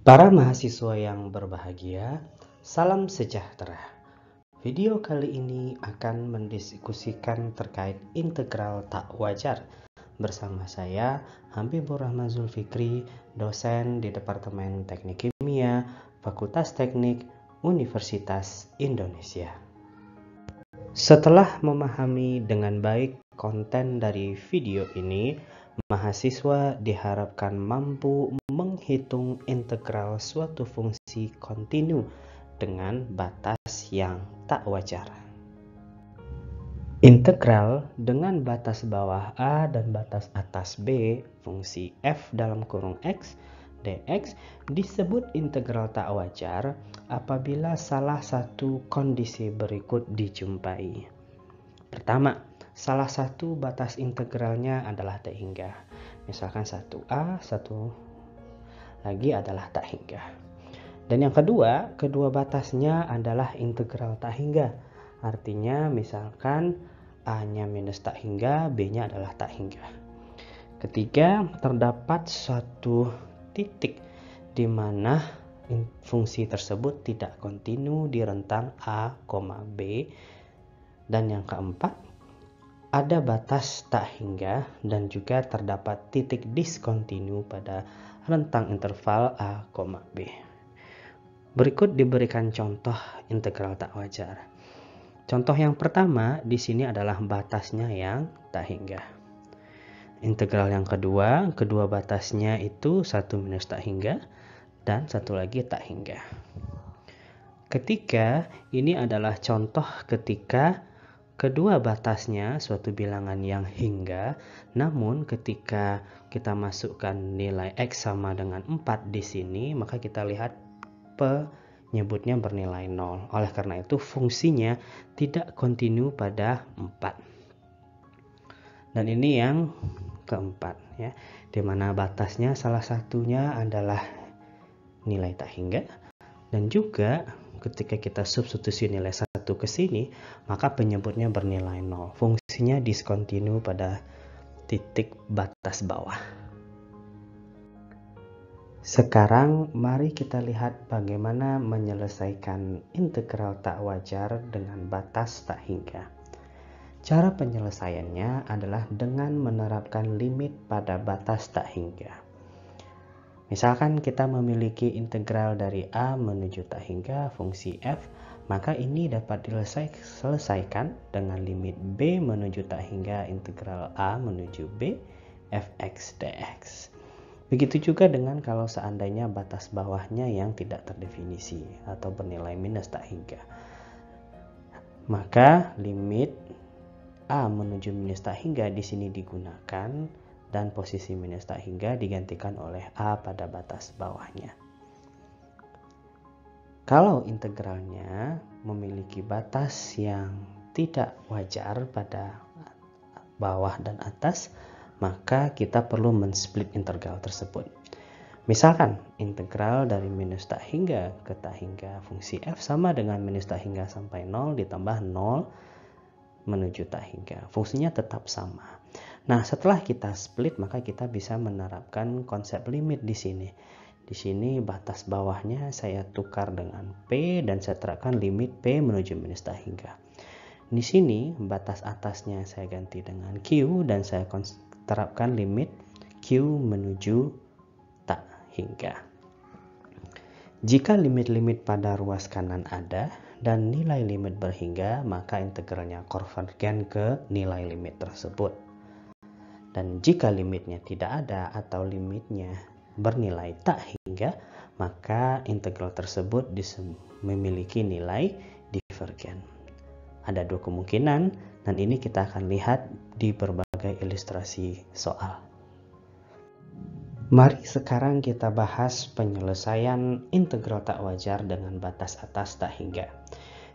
Para mahasiswa yang berbahagia, salam sejahtera. Video kali ini akan mendiskusikan terkait integral tak wajar bersama saya, Habibur Rahman Zulfikri, dosen di Departemen Teknik Kimia, Fakultas Teknik, Universitas Indonesia. Setelah memahami dengan baik konten dari video ini, mahasiswa diharapkan mampu menghitung integral suatu fungsi kontinu dengan batas yang tak wajar. Integral dengan batas bawah A dan batas atas B fungsi f dalam kurung x dx disebut integral tak wajar apabila salah satu kondisi berikut dijumpai. Pertama, salah satu batas integralnya adalah tak hingga. Misalkan 1A, satu lagi adalah tak hingga. Dan yang kedua, kedua batasnya adalah integral tak hingga. Artinya misalkan A-nya minus tak hingga, B-nya adalah tak hingga. Ketiga, terdapat suatu titik di mana fungsi tersebut tidak kontinu di rentang A, B. Dan yang keempat, ada batas tak hingga dan juga terdapat titik diskontinu pada rentang interval A, B. Berikut diberikan contoh integral tak wajar. Contoh yang pertama di sini adalah batasnya yang tak hingga. Integral yang kedua, kedua batasnya itu 1 minus tak hingga dan satu lagi tak hingga. Ketiga, ini adalah contoh ketika kedua batasnya suatu bilangan yang hingga, namun ketika kita masukkan nilai x sama dengan 4 di sini, maka kita lihat penyebutnya bernilai 0. Oleh karena itu fungsinya tidak kontinu pada 4. Dan ini yang keempat ya, di mana batasnya salah satunya adalah nilai tak hingga, dan juga ketika kita substitusi nilai 1 ke sini, maka penyebutnya bernilai 0. Fungsinya diskontinu pada titik batas bawah. Sekarang mari kita lihat bagaimana menyelesaikan integral tak wajar dengan batas tak hingga. Cara penyelesaiannya adalah dengan menerapkan limit pada batas tak hingga. Misalkan kita memiliki integral dari A menuju tak hingga fungsi f, maka ini dapat diselesaikan dengan limit B menuju tak hingga integral A menuju B fx dx. Begitu juga dengan kalau seandainya batas bawahnya yang tidak terdefinisi atau bernilai minus tak hingga. Maka limit A menuju minus tak hingga di sini digunakan dan posisi minus tak hingga digantikan oleh A pada batas bawahnya. Kalau integralnya memiliki batas yang tidak wajar pada bawah dan atas, maka kita perlu men-split integral tersebut. Misalkan integral dari minus tak hingga ke tak hingga fungsi f sama dengan minus tak hingga sampai 0 ditambah 0 menuju tak hingga. Fungsinya tetap sama. Nah, setelah kita split maka kita bisa menerapkan konsep limit di sini. Di sini batas bawahnya saya tukar dengan P dan saya terapkan limit P menuju minus tak hingga. Di sini batas atasnya saya ganti dengan Q dan saya terapkan limit Q menuju tak hingga. Jika limit-limit pada ruas kanan ada dan nilai limit berhingga, maka integralnya konvergen ke nilai limit tersebut. Dan jika limitnya tidak ada atau limitnya bernilai tak hingga, maka integral tersebut memiliki nilai divergen. Ada dua kemungkinan dan ini kita akan lihat di berbagai ilustrasi soal. Mari sekarang kita bahas penyelesaian integral tak wajar dengan batas atas tak hingga.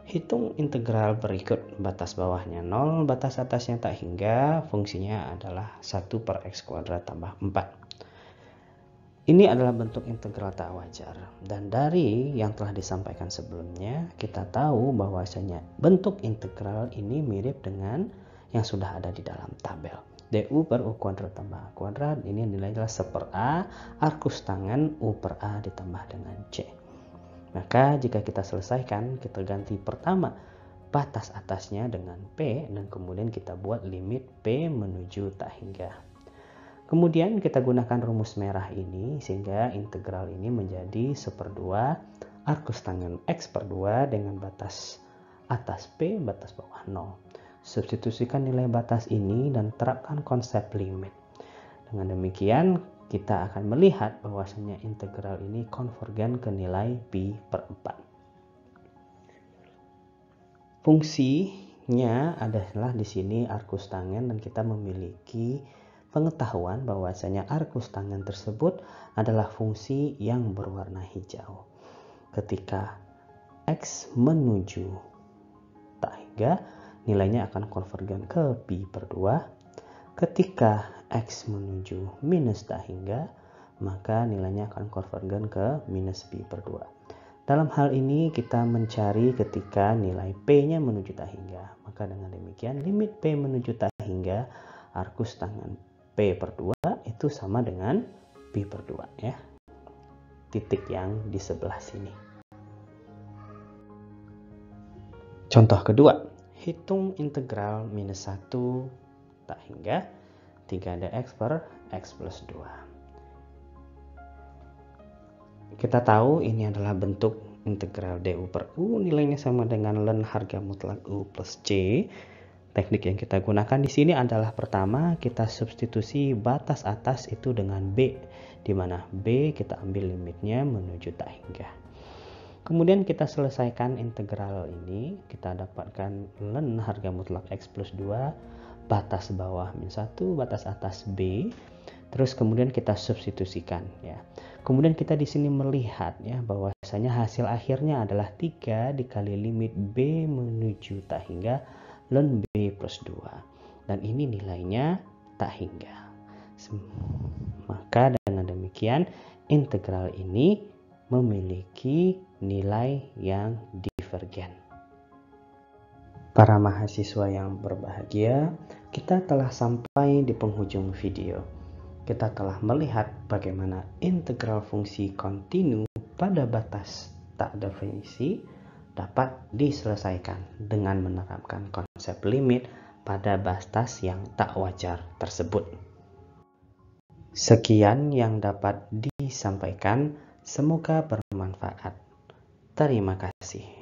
Hitung integral berikut. Batas bawahnya 0, batas atasnya tak hingga, fungsinya adalah 1/x² tambah 4. Ini adalah bentuk integral tak wajar. Dan dari yang telah disampaikan sebelumnya, kita tahu bahwasanya bentuk integral ini mirip dengan yang sudah ada di dalam tabel. du per u kuadrat tambah a kuadrat, ini nilainya adalah 1/A arkus tangen u per a ditambah dengan c. Maka jika kita selesaikan, kita ganti pertama batas atasnya dengan P, dan kemudian kita buat limit P menuju tak hingga. Kemudian kita gunakan rumus merah ini sehingga integral ini menjadi 1/2 arkus tangen X per 2 dengan batas atas P, batas bawah 0. Substitusikan nilai batas ini dan terapkan konsep limit. Dengan demikian, kita akan melihat bahwasanya integral ini konvergen ke nilai pi per 4. Fungsinya adalah di sini arkus tangen, dan kita memiliki pengetahuan bahwasanya arkus tangen tersebut adalah fungsi yang berwarna hijau. Ketika X menuju tak hingga, nilainya akan konvergen ke pi per 2. Ketika X menuju minus tak hingga, maka nilainya akan konvergen ke minus pi per 2. Dalam hal ini kita mencari ketika nilai P-nya menuju tak hingga. Maka dengan demikian limit P menuju tak hingga arkus tangen P per 2 itu sama dengan pi per 2 ya. Titik yang di sebelah sini. Contoh kedua, hitung integral minus 1 tak hingga 3dx per x plus 2. Kita tahu ini adalah bentuk integral du per u, nilainya sama dengan ln harga mutlak u plus c. Teknik yang kita gunakan di sini adalah pertama, kita substitusi batas atas itu dengan b, di mana b kita ambil limitnya menuju tak hingga. Kemudian kita selesaikan integral ini, kita dapatkan ln harga mutlak x plus 2, batas bawah min 1, batas atas b, terus kemudian kita substitusikan ya. Kemudian kita di sini melihat ya bahwasanya hasil akhirnya adalah 3 dikali limit b menuju tak hingga ln b plus 2, dan ini nilainya tak hingga. Maka dengan demikian integral ini memiliki nilai yang divergen. Para mahasiswa yang berbahagia, kita telah sampai di penghujung video. Kita telah melihat bagaimana integral fungsi kontinu pada batas tak definisi dapat diselesaikan dengan menerapkan konsep limit pada batas yang tak wajar tersebut. Sekian yang dapat disampaikan. Semoga bermanfaat. Terima kasih.